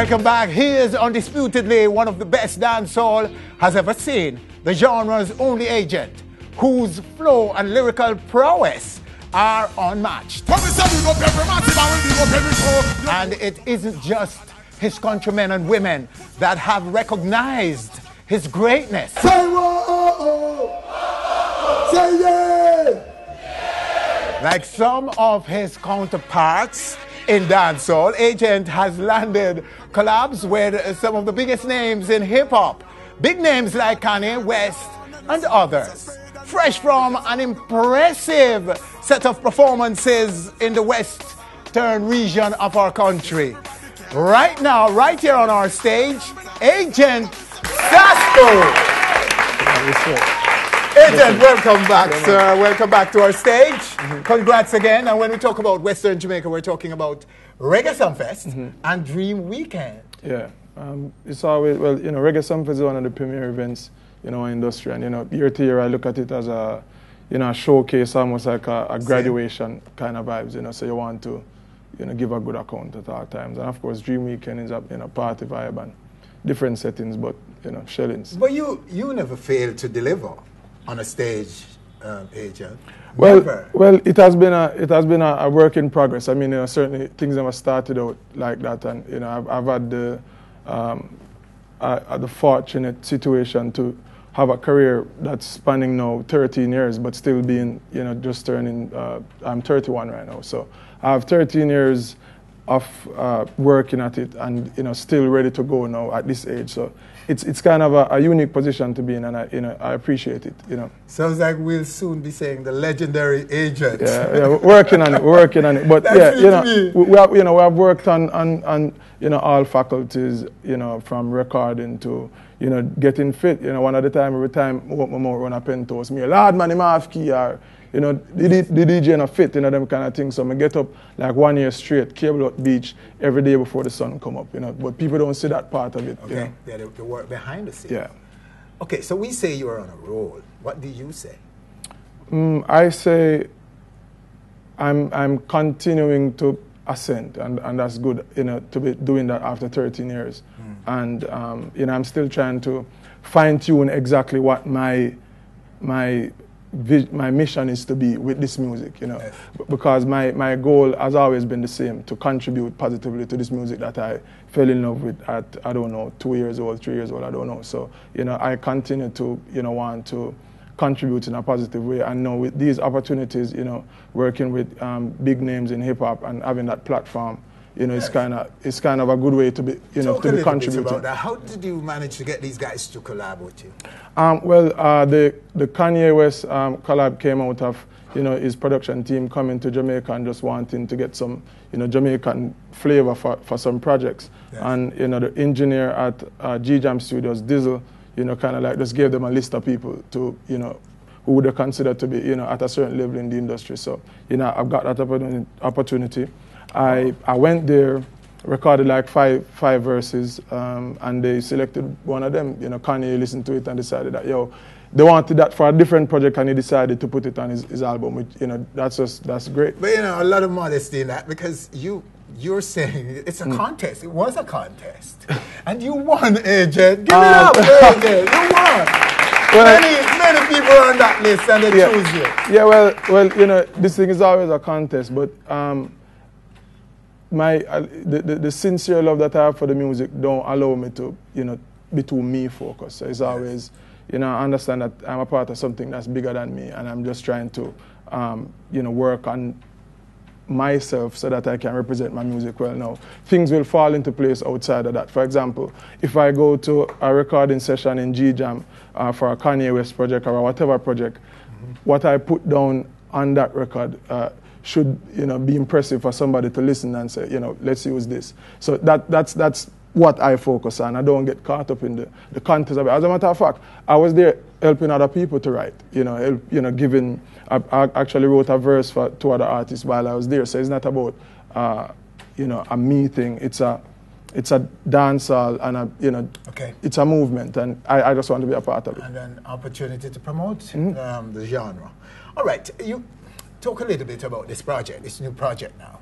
Welcome back. He is undisputedly one of the best dancehall has ever seen. The genre's only agent, whose flow and lyrical prowess are unmatched. And it isn't just his countrymen and women that have recognized his greatness. Say whoa, say yeah. Like some of his counterparts in dancehall, Agent has landed collabs with some of the biggest names in hip-hop. Big names like Kanye West and others. Fresh from an impressive set of performances in the western region of our country. Right now, right here on our stage, Agent Sasco. Agent, welcome back, sir. Welcome back to our stage. Congrats again. And when we talk about Western Jamaica, we're talking about Reggae Sumfest and Dream Weekend. Yeah, it's always, well, you know, Reggae Sumfest is one of the premier events, you know, in industry. And, you know, year to year, I look at it as a, you know, a showcase, almost like a graduation kind of vibes, you know, so you want to, you know, give a good account at all times. And, of course, Dream Weekend is a, you know, party vibe and different settings, but, you know, shellings. But you never failed to deliver on a stage, Agent. Well, it has been a work in progress. I mean, you know, certainly things never started out like that, and you know, I've had the fortunate situation to have a career that's spanning now 13 years, but still being, you know, just turning. I'm 31 right now, so I have 13 years of working at it, and you know, still ready to go now at this age. So it's kind of a unique position to be in, and I appreciate it. You know. Sounds like we'll soon be saying the legendary Agent. Yeah, we're working on it. But yeah, you know, we have worked on you know, all faculties, you know, from recording to, you know, getting fit. You know, one at a time, every time we run a pen toast, me, Lord man, him half key, or you know, the DJ not fit, you know, them kind of things. So I get up like 1 year straight, Cable Out Beach, every day before the sun come up, you know. But people don't see that part of it. Okay, you know? yeah, the work behind the scenes. Yeah. Okay, so we say you are on a roll. What do you say? I say I'm continuing to ascend, and that's good, you know, to be doing that after 13 years. And, you know, I'm still trying to fine-tune exactly what my mission is to be with this music, you know, yes. Because my goal has always been the same, to contribute positively to this music that I fell in love with at, I don't know, 2 years old, 3 years old, I don't know. So, you know, I continue to, you know, want to contribute in a positive way. And now with these opportunities, you know, working with big names in hip hop and having that platform, you know, yes. it's kind of a good way to be, you know, to be contributing. Talk a little bit about that. How did you manage to get these guys to collab with you? The Kanye West collab came out of, you know, his production team coming to Jamaica and just wanting to get some, you know, Jamaican flavor for some projects. Yes. And, you know, the engineer at G-Jam Studios, Dizzle, you know, kind of like just gave them a list of people to, you know, who would they consider to be, you know, at a certain level in the industry. So, you know, I've got that opportunity. I went there, recorded like five verses, and they selected one of them. You know, Kanye listened to it and decided that, yo, they wanted that for a different project, and he decided to put it on his album. Which, you know, that's great. But you know, a lot of modesty in that, because you're saying it's a contest. It was a contest, and you won, Agent. Give it up, Agent. You won. Well, many people are on that list, and they choose you. Yeah, well, you know, this thing is always a contest, but. The sincere love that I have for the music don't allow me to, you know, be too me focused. So it's always, you know, I understand that I'm a part of something that's bigger than me, and I'm just trying to, you know, work on myself so that I can represent my music well. Now, things will fall into place outside of that. For example, if I go to a recording session in G-Jam for a Kanye West project or whatever project, what I put down on that record should, you know, be impressive for somebody to listen and say, you know, let's use this. So that's what I focus on. I don't get caught up in the contest of it. As a matter of fact, I was there helping other people to write. You know, giving. I actually wrote a verse for 2 other artists while I was there. So it's not about, you know, a me thing. It's a dancehall and you know, it's a movement, and I just want to be a part of it. And an opportunity to promote the genre. All right, you. Talk a little bit about this project, this new project now.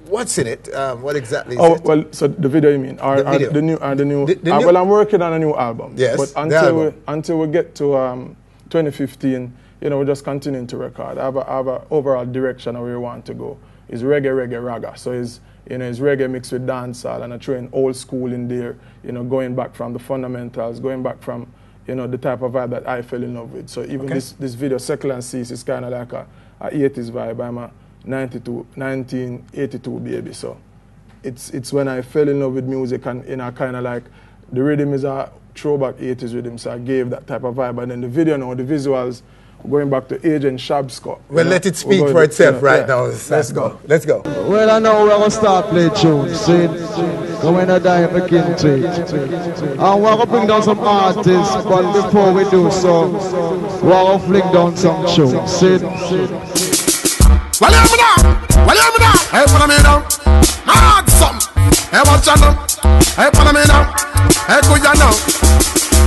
What's in it? What exactly is Oh, it? well, so the video you mean? Or, The video. the new. The new- Well, I'm working on a new album. Yes, But the album. until we get to 2015, you know, we're just continuing to record. I have a overall direction of where we want to go. It's reggae, raga. So it's, you know, it's reggae mixed with dancehall, and I train old school in there, you know, going back from the fundamentals, going back from, you know, the type of vibe that I fell in love with. So even this video, Circle and Cease, is kind of like a 80s vibe. I'm a 1982 baby. So it's when I fell in love with music, and, you know, kind of like the rhythm is a throwback 80s rhythm, so I gave that type of vibe. And then the video now, the visuals, going back to Agent Shabsco. Well, let it speak for itself now. Let's go. Let's go. Well, I know we're going to start play tunes, see? Going to die begin to it. And we're going to bring down some artists, but before we do so, we're going to flick down some tunes, see? Well, hear me now. Well, hear me now. Hey, follow me now. Mad some. Hey, watch out now. Hey, follow me now. Hey, go ya now.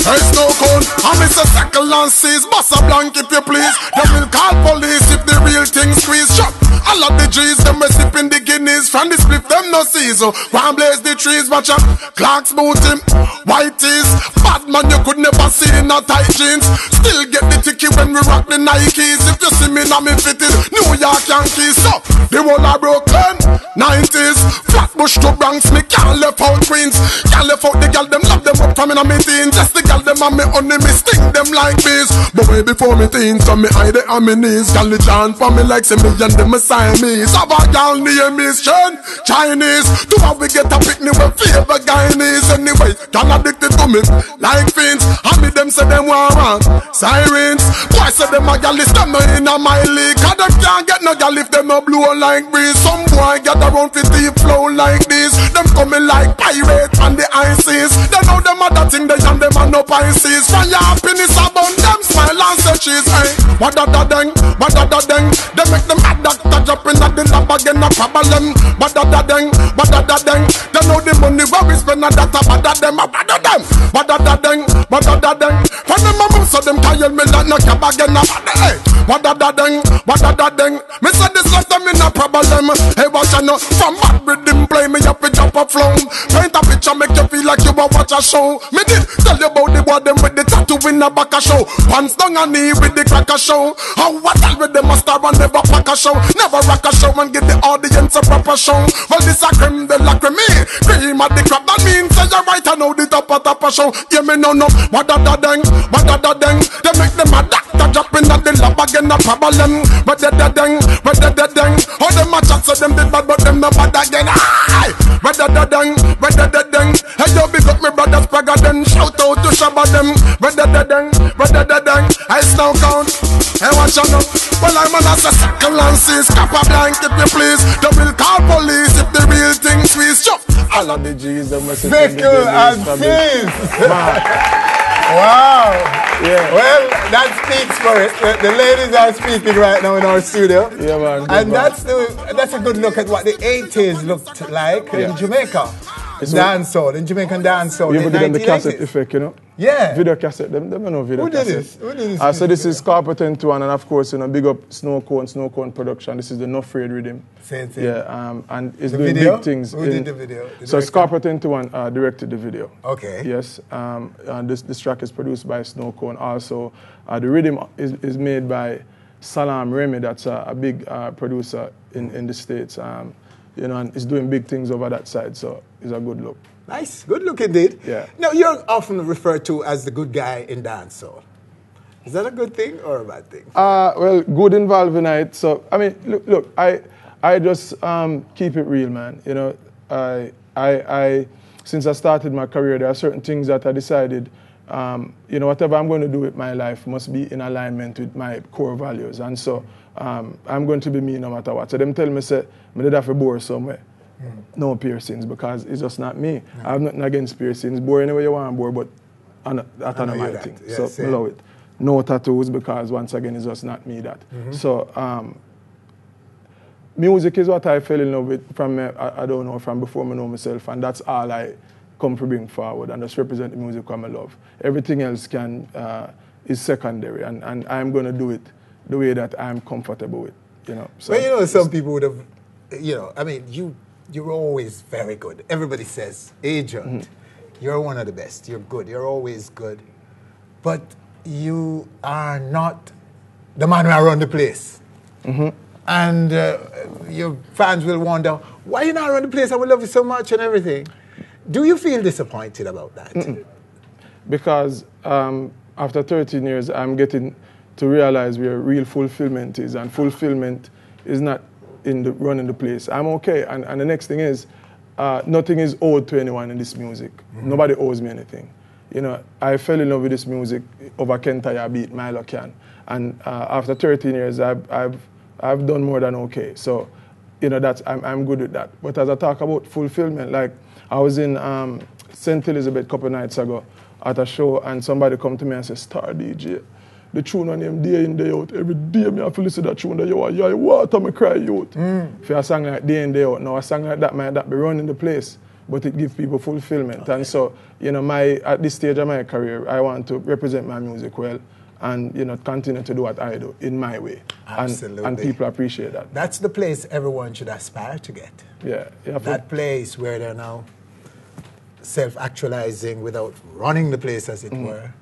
Hey, Snow Cone. I miss a Circle and Cease. Boss a blank if you please. They will call police if the real thing squeeze. Shut. All of the G's, them are sipping the Guinness. From the split, them no see. So, one blaze the trees. Watch out. Clark's boot him. White tees. Bad man, you could never see in a tight jeans. Still get the ticket when we rock the Nikes. If you see me now, me fitted New York Yankees. So, the whole of Brooklyn 90s. Flatbush to Bronx, me can't left out Queens. Can't left out the girl, them love them up from in a me teens. Just the girl, them and me honey, me sting them like bees. But way before me teens, so me hide it on me knees. Girl, the chant for me like say me and them a Siamese. Have a girl near me, Chen, Chinese. Do how we get a picnic with favor Guyanese. Anyway, girl addicted to me like fiends. And me them say them want sirens. Boy say them a girl is them no in a my league. Cause them can't get no girl if them no blow like breeze. Some boy get around 50 flow like this. Them coming like pirates on the high seas. They know them other thing they and them are no Pisces. From your happiness about them smile and say cheese. Hey, what da da deng, what da da deng. They make them mad doctor drop in at the lab again a problem. What da da deng, what da da deng. They know the money where we spend a data bad at them, bad at them. What da da deng, what da da deng. When them mama so them tell me like no cab again a bad. Hey, what da da deng, what da da deng. Me say this left them in a problem. Hey, watch out now, from bad rhythm play me up with drop a flow. Paint a picture make you feel like you a watch a show. Me did tell you about the boy them with the tattoo in a back a show. Pants down and knee with the cracker show. How what tell with them a star and never pack a show. Never rock a show and give the audience a proper show. Well this a creme de la creme. Cream at the crap that means say you right I know the top a show. Hear me no no. What da da deng, what da da deng. They make them a doctor drop in at the lab again a problem. But da da deng, but da da deng. How them a chat so them did bad but them no bad again. Aye. But da da deng, but da da deng. Hey yo big up me brothers Praga then shout out to Shabba them. But da da deng, but da da deng. I Snow Count. Hey watch out now. Well I'm on a Circle and Cease. Cap a blank if you please. They will call police if the real thing squeeze. Chop. All of the G's them must Circle and Cease. Wow. Yeah. Well, that speaks for it. The ladies are speaking right now in our studio. Yeah, man. And that's a good look at what the 80s looked like in Jamaica. Dancehall, in Jamaican dancehall. You ever in get the 1980s. cassette effect, you know? Yeah. Video cassette, them know video Who did cassette. this? Who did this? So this is Carpenter 21, and of course, you know, big up Snow Cone Production. This is the No Afraid Rhythm. Same thing. Yeah, and it's The doing video? big things. Who did the video? The So director? Carpenter 21 directed the video. Okay. Yes, and this track is produced by Snow Cone. Also, the rhythm is made by Salam Remy. That's a big producer in the States. You know, and is doing big things over that side. So it's a good look. Nice. Good look indeed. Yeah. Now, you're often referred to as the good guy in dancehall. Is that a good thing or a bad thing? Well, good involving it. So I mean, look, I just keep it real, man. You know, I since I started my career, there are certain things that I decided, you know, whatever I'm going to do with my life must be in alignment with my core values, and so I'm going to be me no matter what. So them tell me say, me did have to bore somewhere. No piercings because it's just not me. I have nothing against piercings. Bore anyway you want to bore, but that's not my thing. Yeah, so same. I love it. No tattoos because once again it's just not me that. So music is what I fell in love with from I don't know, from before I know myself, and that's all I come to bring forward and just represent the music I love. Everything else is secondary, and I'm going to do it the way that I'm comfortable with. You know. So well, you know, some people would have, you know, I mean, you you're always very good. Everybody says, Agent, you're one of the best. You're good. You're always good. But you are not the man who run the place. And your fans will wonder, why you not run the place? I would love you so much and everything. Do you feel disappointed about that? Because after 13 years, I'm getting to realize where real fulfillment is. And fulfillment is not in the running the place. I'm okay. And the next thing is, nothing is owed to anyone in this music. Nobody owes me anything. You know, I fell in love with this music over Kentire beat, Milo Can. And after 13 years, I've done more than okay. So, you know, I'm good with that. But as I talk about fulfillment, like I was in St. Elizabeth a couple of nights ago at a show, and somebody come to me and said, Star DJ, the tune on him day in, day out. Every day me have to listen to that tune that you are, yeah, water me cry out. If you song like day in, day out, now a song like that might not be running the place, but it gives people fulfillment. Okay. And so, you know, at this stage of my career, I want to represent my music well and, you know, continue to do what I do in my way. Absolutely. And people appreciate that. That's the place everyone should aspire to get. Yeah. That place where they're now self-actualizing without running the place, as it were,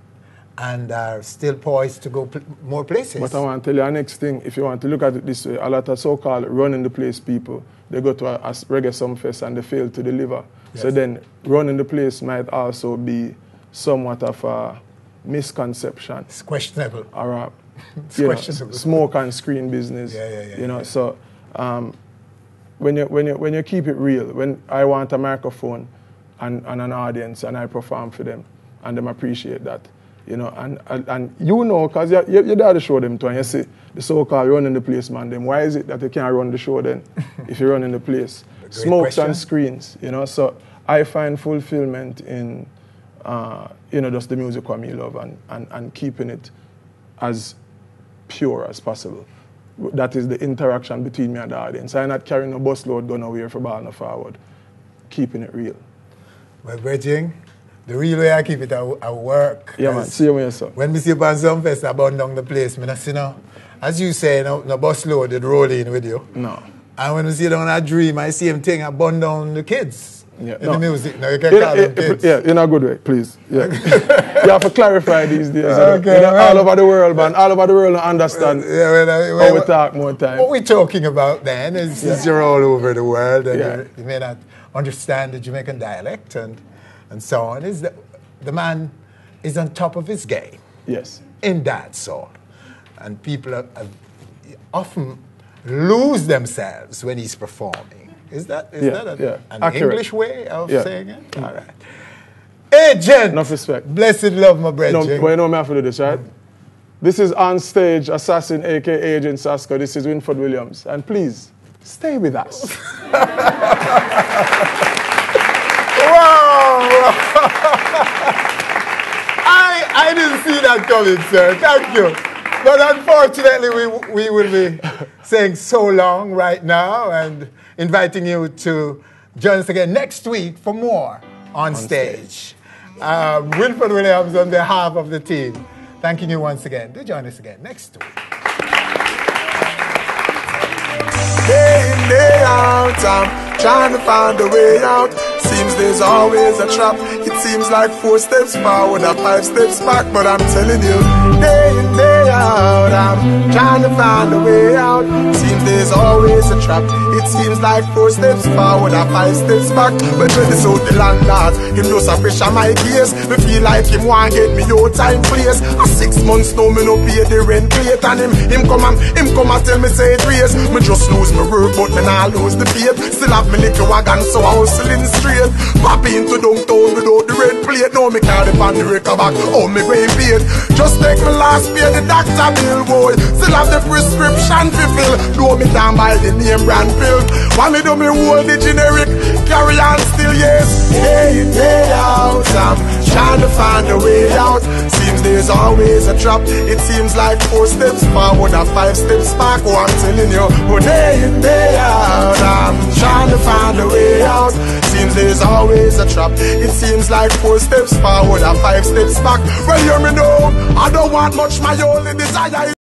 and are still poised to go more places. But I want to tell you our next thing, if you want to look at it this way, a lot of so-called running the place people, they go to a reggae sumfest and they fail to deliver. Yes. So then running the place might also be somewhat of a misconception. It's questionable. Or a questionable. Smoke and screen business. You know, so when you keep it real, when I want a microphone and an audience and I perform for them and them appreciate that, you know, and you know, because you dare to show them to, and you see the so-called running the place man, them, why is it that you can't run the show then if you're running the place? Smokes and screens, you know, so I find fulfillment in, you know, just the music I love and keeping it as pure as possible. That is the interaction between me and the audience. I'm not carrying a busload gun away for ball no forward, keeping it real. Well, Bridging, the real way I keep it at work. Yeah, man, see you when you're so. When we see upon some fest, I burn down the place. I see now, as you say, no bus load, it roll in with you. No. And when we see down a dream, I see him thing, I burn down the kids in the music. Now you can call them kids. Yeah, in a good way, please. Yeah. You have to clarify these days. Okay, you know, all over the world, man. All over the world understand how we talk more time. What we're talking about then is you're all over the world and you may not understand the Jamaican dialect and so on, is that the man is on top of his game. Yes. In dancehall. And people often lose themselves when he's performing. Is that an English way of saying it? All right. Agent! Enough respect. Blessed love, my brother. No, but you know me have to do this, right? This is Onstage Assassin, a.k.a. Agent Sasco. This is Winford Williams. And please, stay with us. Wow! I didn't see that coming, sir. Thank you. But unfortunately, we will be saying so long right now and inviting you to join us again next week for more on stage. Winford Williams on behalf of the team, thanking you once again. Do join us again next week. Day in, day out, I'm trying to find a way out. Seems there's always a trap. It seems like 4 steps forward and 5 steps back, but I'm telling you, day in, day out, I'm trying to find a way out. Seems there's always a trap. It seems like 4 steps forward and 5 steps back. But when it's out the landlord, him just a pressure my case. Me feel like him want get me out time place. A 6 months now me no pay the rent plate, and him come and tell me say it raise. Me just lose my work, but me not lose the faith. Still have me little wagon, so I hustling straight. Pop into downtown without the red plate. Now me carry on the record back. Oh, me going paid. Just take my last pay, the doctor bill, boy. Still have the prescription to fill. Blow me down by the name brand pill. Why me do me hold the generic? Carry on still, yes. Day in, day out, I'm trying to find a way out. Seems there's always a trap. It seems like 4 steps forward and 5 steps back. Oh, I'm telling you. Oh, day in, day out, I'm trying to find a way out. Seems there's always a trap. It seems like 4 steps forward and 5 steps back. Well, hear me now, I don't want much, my only desire